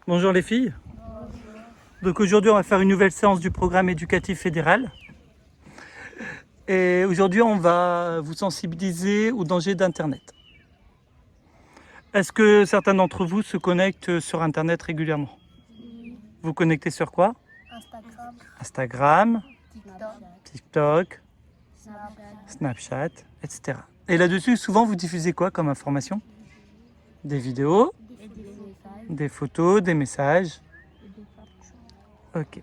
Bonjour les filles. Donc aujourd'hui on va faire une nouvelle séance du programme éducatif fédéral. Et aujourd'hui on va vous sensibiliser au danger d'Internet. Est-ce que certains d'entre vous se connectent sur Internet régulièrement? Vous connectez sur quoi? Instagram, Instagram, TikTok, TikTok, Snapchat, Snapchat, etc. Et là-dessus, souvent vous diffusez quoi comme information? Des vidéos, et des messages. des photos, des messages. Ok.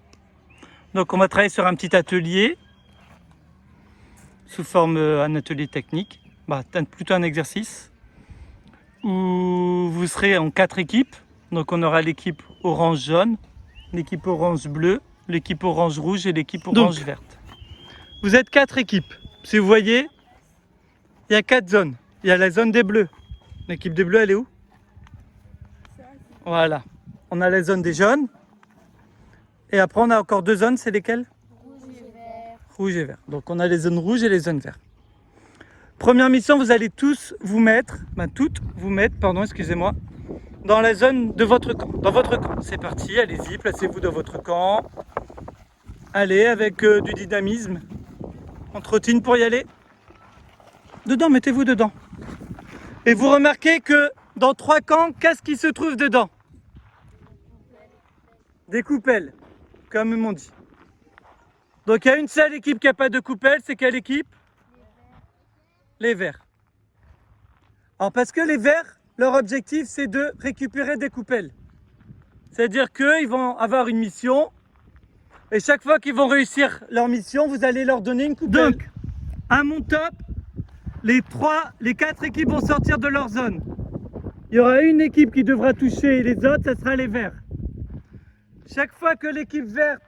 Donc on va travailler sur un petit atelier sous forme un atelier technique, plutôt un exercice où vous serez en 4 équipes. Donc on aura l'équipe orange-jaune, l'équipe orange-bleu, l'équipe orange-rouge et l'équipe orange-verte. Vous êtes 4 équipes. Si vous voyez, il y a 4 zones. Il y a la zone des bleus. L'équipe des bleus, elle est où? Voilà. On a la zone des jaunes. Et après, on a encore 2 zones. C'est lesquelles? Rouge et vert. Rouge et vert. Donc on a les zones rouges et les zones vertes. Première mission, vous allez tous vous mettre, excusez-moi, dans la zone de votre camp. Dans votre camp. C'est parti, allez-y, placez-vous dans votre camp. Allez, avec du dynamisme. On trottine pour y aller. Dedans, mettez-vous dedans. Et vous remarquez que dans 3 camps, qu'est-ce qui se trouve dedans? Des coupelles, comme ils m'ont dit. Donc il y a une seule équipe qui n'a pas de coupelle, c'est quelle équipe? Les verts. Alors parce que les verts, leur objectif c'est de récupérer des coupelles. C'est-à-dire qu'ils vont avoir une mission et chaque fois qu'ils vont réussir leur mission, vous allez leur donner une coupelle. Donc, à mon top, les 4 équipes vont sortir de leur zone. Il y aura une équipe qui devra toucher et les autres, ça sera les verts. Chaque fois que l'équipe verte,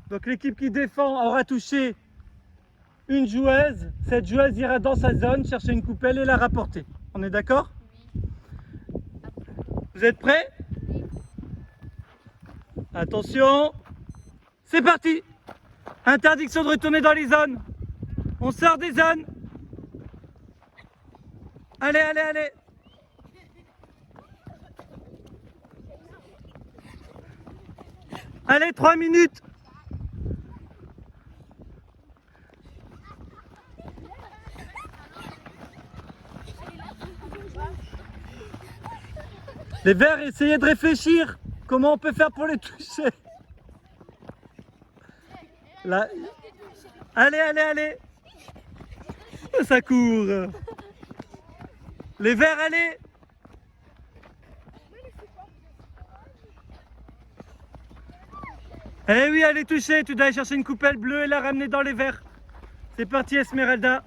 donc l'équipe qui défend, aura touché une joueuse, cette joueuse ira dans sa zone chercher une coupelle et la rapporter. On est d'accord? Vous êtes prêts? Attention, c'est parti. Interdiction de retourner dans les zones. On sort des zones. Allez, allez, allez. Allez, 3 minutes. Les verts, essayez de réfléchir. Comment on peut faire pour les toucher? Là. Allez, allez, allez. Ça court. Les verts, allez. Eh oui, allez toucher. Tu dois aller chercher une coupelle bleue et la ramener dans les verts. C'est parti, Esmeralda.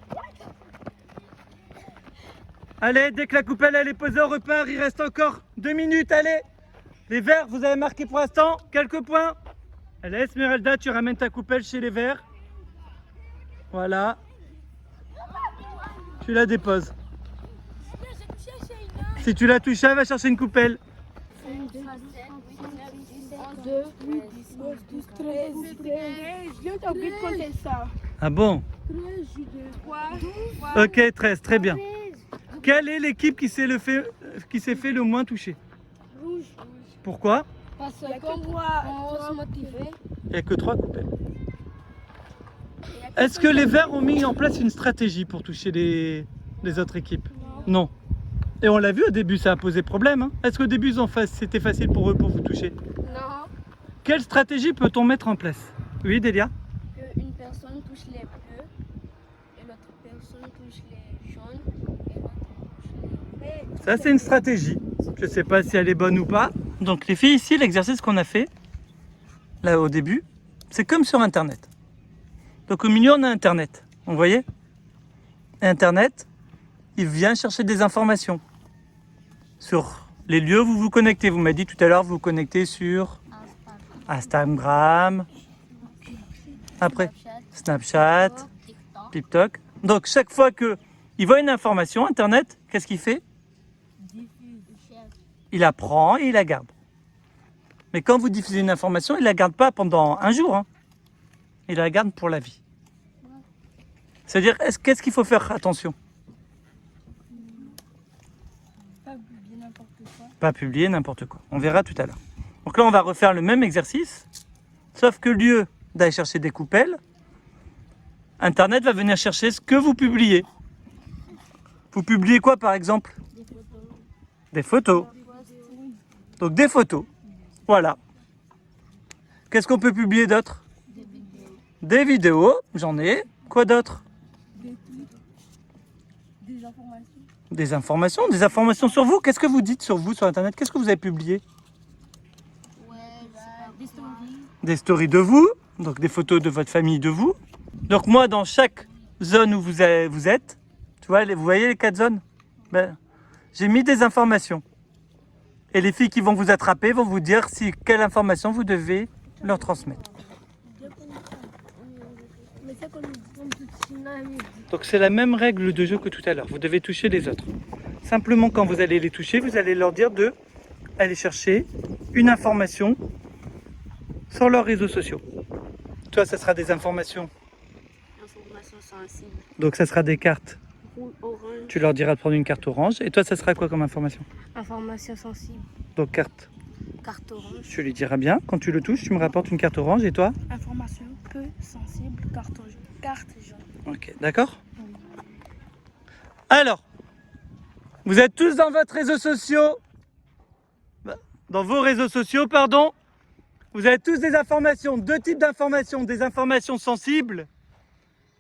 Allez, dès que la coupelle elle est posée, on repart. Il reste encore 2 minutes, allez. Les verts, vous avez marqué pour l'instant quelques points. Allez, Esmeralda, tu ramènes ta coupelle chez les verts. Voilà. Tu la déposes. Si tu la touches, elle va chercher une coupelle. 2, 12, 13, 13. J'ai oublié de compter ça. Ah bon? 3, Ok, 13, très bien. Quelle est l'équipe qui s'est fait le moins toucher? rouge. Pourquoi? Parce qu'on voit, on se motiver. Il n'y a que 3 coupelles. Est-ce que les verts ont mis en place une stratégie pour toucher les autres équipes? Non. Et on l'a vu au début, ça a posé problème. Hein. Est-ce qu'au début, c'était facile pour eux pour vous toucher? Non. Quelle stratégie peut-on mettre en place? Oui, Delia? Une personne touche les bleus et l'autre personne touche les jaunes et l'autre touche les... Ça, c'est une stratégie. Je ne sais pas si elle est bonne ou pas. Donc les filles, ici, l'exercice qu'on a fait, là au début, c'est comme sur Internet. Donc au milieu, on a Internet. Vous voyez? Et Internet, il vient chercher des informations sur les lieux où vous vous connectez. Vous m'avez dit tout à l'heure, vous vous connectez sur Instagram, après Snapchat, TikTok. Donc chaque fois qu'il voit une information, Internet, qu'est-ce qu'il fait? Il la prend et il la garde. Mais quand vous diffusez une information, il ne la garde pas pendant un jour. Hein. Il la garde pour la vie. C'est-à-dire, qu'est-ce qu'il faut faire attention? Pas publier n'importe quoi. Pas publier n'importe quoi. On verra tout à l'heure. Donc là, on va refaire le même exercice, sauf que au lieu d'aller chercher des coupelles, Internet va venir chercher ce que vous publiez. Vous publiez quoi, par exemple? Des photos. Donc des photos. Voilà. Qu'est-ce qu'on peut publier d'autre? Des vidéos, j'en ai. Quoi d'autre? Des informations. Des informations sur vous. Qu'est-ce que vous dites sur vous sur Internet? Qu'est-ce que vous avez publié? Ouais, des stories. Des stories de vous, donc des photos de votre famille de vous. Donc moi, dans chaque zone où vous êtes, tu vois, vous voyez les 4 zones? Ben, j'ai mis des informations. Et les filles qui vont vous attraper vont vous dire quelle information vous devez leur transmettre. Donc c'est la même règle de jeu que tout à l'heure. Vous devez toucher les autres. Simplement, quand vous allez les toucher, vous allez leur dire de aller chercher une information sur leurs réseaux sociaux. Toi, ça sera des informations. Informations sensibles. Donc ça sera des cartes. Orange. Tu leur diras de prendre une carte orange. Et toi, ça sera quoi comme information? Information sensible. Donc carte. Carte orange. Tu lui diras bien. Quand tu le touches, tu me rapportes une carte orange. Et toi? Information peu sensible. Carte jaune. Carte jaune. Ok, d'accord. Alors, vous êtes tous dans votre réseau social. Dans vos réseaux sociaux, pardon. Vous avez tous des informations, 2 types d'informations. Des informations sensibles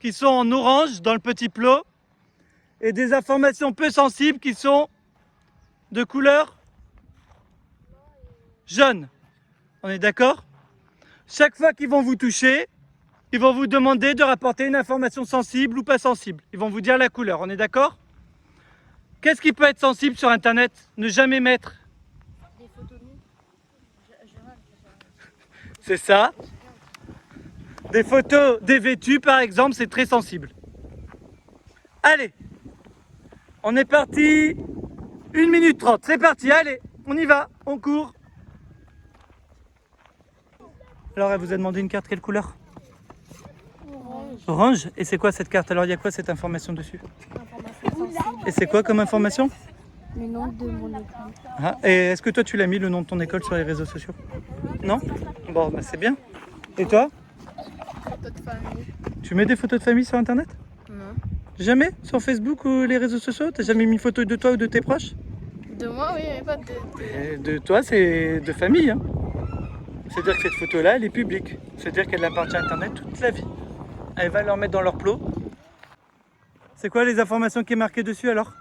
qui sont en orange dans le petit plot. Et des informations peu sensibles qui sont de couleur jaune. On est d'accord? Chaque fois qu'ils vont vous toucher, ils vont vous demander de rapporter une information sensible ou pas sensible. Ils vont vous dire la couleur, on est d'accord? Qu'est-ce qui peut être sensible sur Internet? Ne jamais mettre. Des photos nues. C'est ça. Des photos dévêtues, par exemple, c'est très sensible. Allez, on est parti. 1 minute 30, c'est parti, allez, on y va, on court. Alors, elle vous a demandé une carte, quelle couleur? Orange. Orange. Et c'est quoi cette carte? Alors, il y a quoi cette information dessus? Information sensible. Et c'est quoi comme information? Le nom de mon école. Ah, et est-ce que toi, tu l'as mis le nom de ton école sur les réseaux sociaux? Non? Bon, bah, c'est bien. Et toi? Photo de famille. Tu mets des photos de famille sur Internet? Non. Jamais? Sur Facebook ou les réseaux sociaux? T'as jamais mis une photo de toi ou de tes proches? De moi, oui, mais pas de. Et de toi, c'est de famille. Hein. C'est-à-dire que cette photo-là, elle est publique. C'est-à-dire qu'elle appartient à Internet toute la vie. Elle va leur mettre dans leur plot. C'est quoi les informations qui est marquées dessus alors?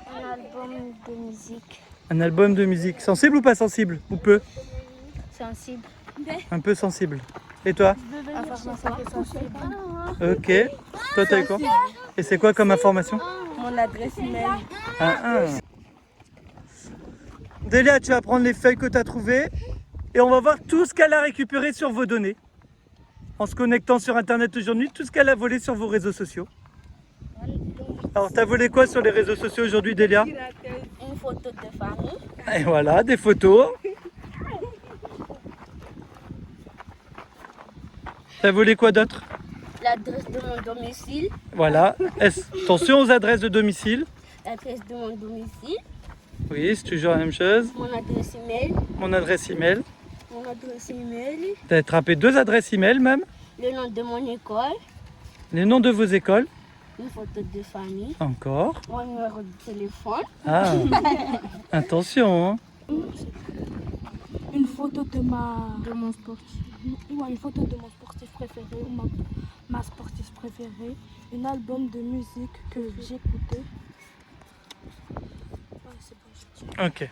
Un album de musique. Un album de musique. Sensible ou pas sensible? Ou peu? Sensible. Un peu sensible. Et toi? Information sensible. Ok. Toi, t'as eu quoi? Et c'est quoi comme information? Mon adresse email. Delia, tu vas prendre les feuilles que tu as trouvées et on va voir tout ce qu'elle a récupéré sur vos données. En se connectant sur Internet aujourd'hui, tout ce qu'elle a volé sur vos réseaux sociaux. Alors, t'as volé quoi sur les réseaux sociaux aujourd'hui, Delia? Une photo de famille. Et voilà, des photos. T'as volé quoi d'autre? L'adresse de mon domicile. Voilà. Attention aux adresses de domicile. L'adresse de mon domicile. Oui, c'est toujours la même chose. Mon adresse email. Mon adresse email. Mon adresse email. T'as attrapé 2 adresses email même. Le nom de mon école. Les noms de vos écoles. Une photo de famille. Encore. Mon numéro de téléphone. Ah, attention. Hein. Une photo de mon sportif. Ouais, une photo de mon sportif préféré ou ma sportive préférée, un album de musique que j'écoutais. Ouais, c'est bon, Ok.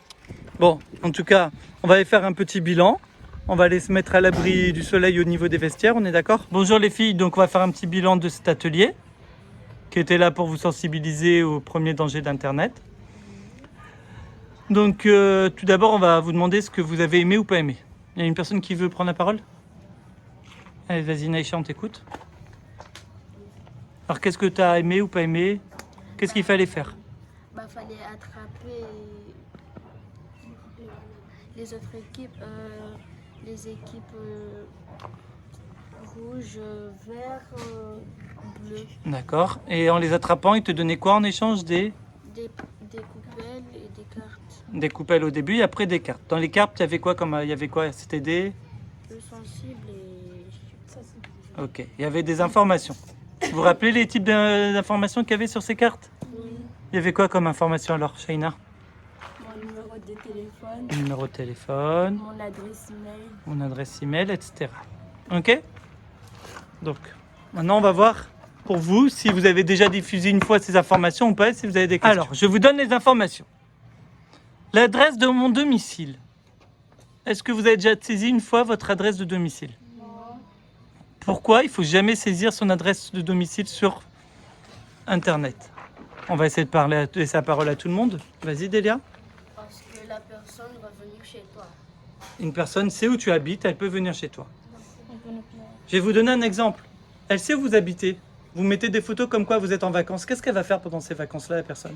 Bon, en tout cas, on va aller faire un petit bilan. On va aller se mettre à l'abri du soleil au niveau des vestiaires, on est d'accord? Bonjour les filles, donc on va faire un petit bilan de cet atelier qui était là pour vous sensibiliser aux premiers dangers d'Internet. Donc tout d'abord, on va vous demander ce que vous avez aimé ou pas aimé. Il y a une personne qui veut prendre la parole? Allez, vas-y Naïcha, on t'écoute. Alors qu'est-ce que tu as aimé ou pas aimé? Qu'est-ce qu'il fallait faire? Bah, fallait attraper les autres équipes, les équipes rouge, vert, bleu, D'accord. Et en les attrapant, ils te donnaient quoi en échange? des coupelles et des cartes. Des coupelles au début et après des cartes. Dans les cartes, il y avait quoi comme il y avait quoi? C'était des... Le sensible et... Ça, c'est Ok. Il y avait des informations. Vous vous rappelez les types d'informations qu'il y avait sur ces cartes? Oui. Il y avait quoi comme information alors, Shaina? Mon numéro de téléphone, Numéro de téléphone, mon adresse email. mon adresse email, etc. Ok? Donc, maintenant on va voir pour vous si vous avez déjà diffusé une fois ces informations ou pas, si vous avez des questions. Alors, je vous donne les informations. L'adresse de mon domicile. Est-ce que vous avez déjà saisi une fois votre adresse de domicile? Non. Pourquoi il faut jamais saisir son adresse de domicile sur Internet? On va essayer de laisser la parole à tout le monde. Vas-y, Delia. Parce que la personne va venir chez toi. Une personne sait où tu habites, elle peut venir chez toi. On peut ne plus. Je vais vous donner un exemple. Elle sait où vous habitez. Vous mettez des photos comme quoi vous êtes en vacances. Qu'est-ce qu'elle va faire pendant ces vacances-là, la personne?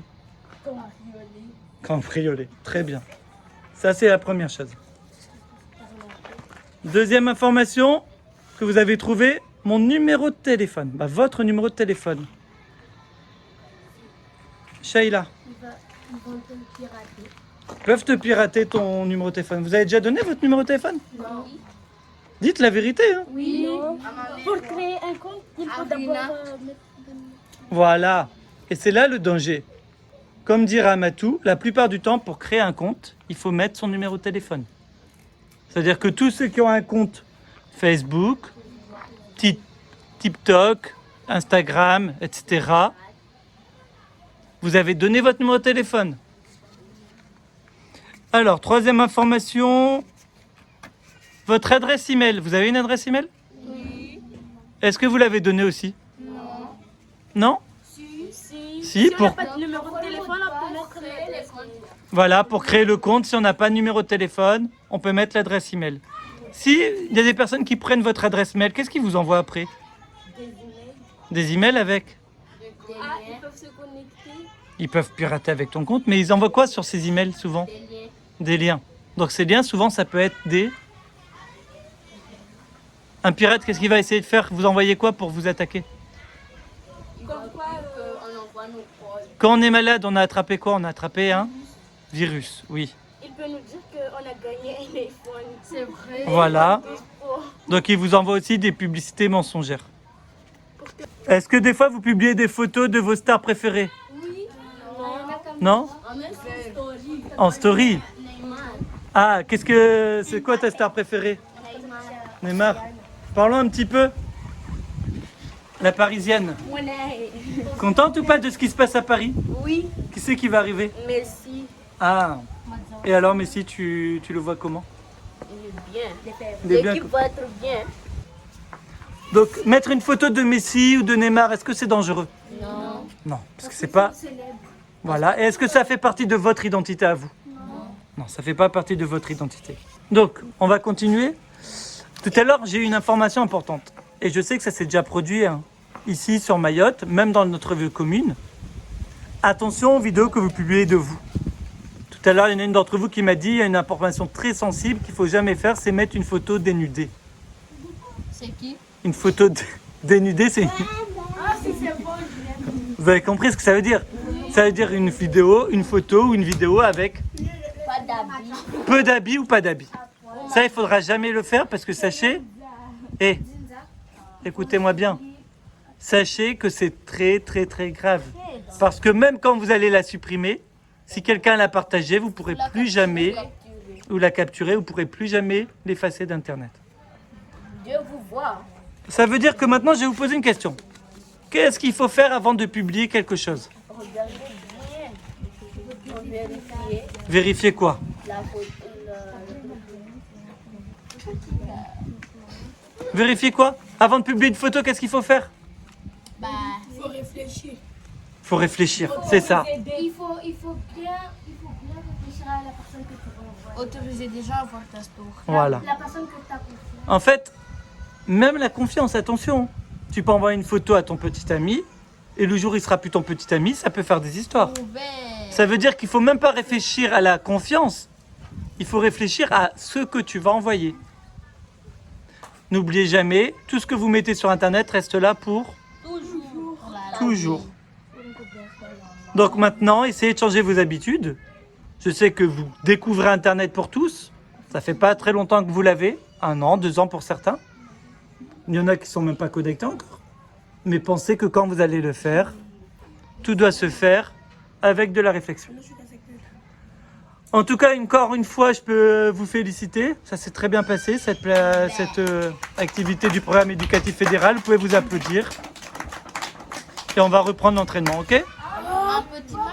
Cambrioler. Très bien. Ça, c'est la première chose. Deuxième information que vous avez trouvé, mon numéro de téléphone. Bah, votre numéro de téléphone. Shaila, Ils vont te pirater. ils peuvent te pirater ton numéro de téléphone. Vous avez déjà donné votre numéro de téléphone? Non. Dites la vérité. Hein. Oui. Pour créer un compte, il faut Avrina. d'abord mettre... Voilà. Et c'est là le danger. Comme dit Ramatou, la plupart du temps, pour créer un compte, il faut mettre son numéro de téléphone. C'est-à-dire que tous ceux qui ont un compte Facebook, TikTok, Instagram, etc., vous avez donné votre numéro de téléphone. Alors, troisième information, votre adresse email. Vous avez une adresse email? Oui. Est-ce que vous l'avez donnée aussi? Non. Non? Si, on pour... n'a pas de numéro de téléphone, on peut mettre les comptes. Voilà, pour créer le compte, si on n'a pas de numéro de téléphone, on peut mettre l'adresse email. Si il y a des personnes qui prennent votre adresse mail, qu'est-ce qu'ils vous envoient après? Des emails avec? Ah, ils peuvent se connecter. Ils peuvent pirater avec ton compte, mais ils envoient quoi sur ces emails souvent? Des liens. Des liens. Donc ces liens, souvent, ça peut être des... Un pirate, qu'est-ce qu'il va essayer de faire? Vous envoyez quoi pour vous attaquer? Ils vont dire qu'on envoie nos proches. Quand on est malade, on a attrapé quoi? On a attrapé un virus, oui. Il peut nous dire qu'on a gagné un iPhone. C'est vrai. Voilà. Oh. Donc ils vous envoient aussi des publicités mensongères. Est-ce que des fois vous publiez des photos de vos stars préférées? Oui. Non? On met sur story. En story? Neymar. Ah, c'est quoi ta star préférée? Neymar. Parlons un petit peu. La Parisienne. Contente ou pas de ce qui se passe à Paris? Oui. Qui c'est qui va arriver? Messi. Ah. Et alors Messi, tu le vois comment? Il est bien. Il est bien. L'équipe va être bien. Donc mettre une photo de Messi ou de Neymar, est-ce que c'est dangereux? Non. Non, parce que c'est pas... Voilà. Et est-ce que ça fait partie de votre identité à vous? Non, ça fait pas partie de votre identité. Donc, on va continuer. Tout à l'heure, j'ai eu une information importante. Et je sais que ça s'est déjà produit hein, ici sur Mayotte, même dans notre ville commune. Attention aux vidéos que vous publiez de vous. Tout à l'heure, il y en a une d'entre vous qui m'a dit, il y a une information très sensible qu'il faut jamais faire, c'est mettre une photo dénudée. C'est qui? Une photo dénudée, c'est... Vous avez compris ce que ça veut dire? Ça veut dire une vidéo, une photo ou une vidéo avec Pas d'habits. peu d'habits ou pas d'habits. Ça, il faudra jamais le faire parce que sachez, et écoutez-moi bien, sachez que c'est très très très grave. Parce que même quand vous allez la supprimer, si quelqu'un l'a partagée, vous pourrez plus jamais, ou la capturer, vous pourrez plus jamais l'effacer d'Internet. Dieu vous voit. Ça veut dire que maintenant, je vais vous poser une question. Qu'est-ce qu'il faut faire avant de publier quelque chose? Regardez bien. Pour vérifier Vérifier quoi? la photo. Vérifier quoi? Avant de publier une photo, qu'est-ce qu'il faut faire? Bah, Faut réfléchir, c'est ça. il faut bien réfléchir à la personne que tu envoies. Autoriser des gens à voir ta story. Voilà. La personne que tu as confiée. En fait, même la confiance, attention. Tu peux envoyer une photo à ton petit ami et le jour où il sera plus ton petit ami, ça peut faire des histoires. Ça veut dire qu'il faut même pas réfléchir à la confiance. Il faut réfléchir à ce que tu vas envoyer. N'oubliez jamais, tout ce que vous mettez sur Internet reste là pour Toujours. toujours. Donc maintenant, essayez de changer vos habitudes. Je sais que vous découvrez Internet pour tous. Ça fait pas très longtemps que vous l'avez. 1 an, 2 ans pour certains. Il y en a qui sont même pas connectés encore. Mais pensez que quand vous allez le faire, tout doit se faire avec de la réflexion. En tout cas, encore une fois, je peux vous féliciter. Ça s'est très bien passé, cette activité du programme éducatif fédéral. Vous pouvez vous applaudir. Et on va reprendre l'entraînement, ok? Un petit match.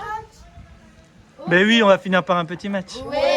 Ben oui, on va finir par un petit match. Ouais.